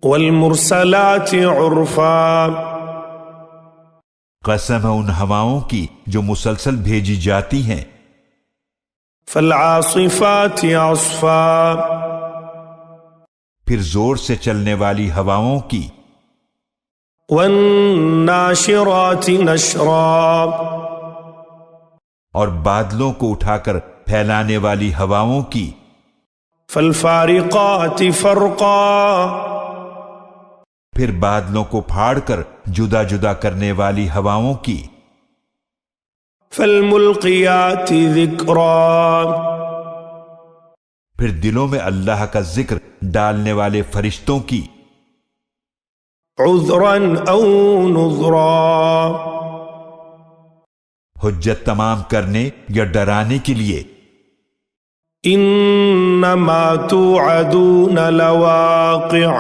والمرسلات عرفا، قسم ہے ان ہواؤں کی جو مسلسل بھیجی جاتی ہیں، فالعاصفات عصفا، پھر زور سے چلنے والی ہواؤں کی، والناشرات نشرا، اور بادلوں کو اٹھا کر پھیلانے والی ہواؤں کی، فالفارقات فرقا، پھر بادلوں کو پھاڑ کر جدا جدا کرنے والی ہواؤں کی، فالملقیات ذکرا، پھر دلوں میں اللہ کا ذکر ڈالنے والے فرشتوں کی، عذرا او نذرا، حجت تمام کرنے یا ڈرانے کے لیے، انما توعدون لواقع،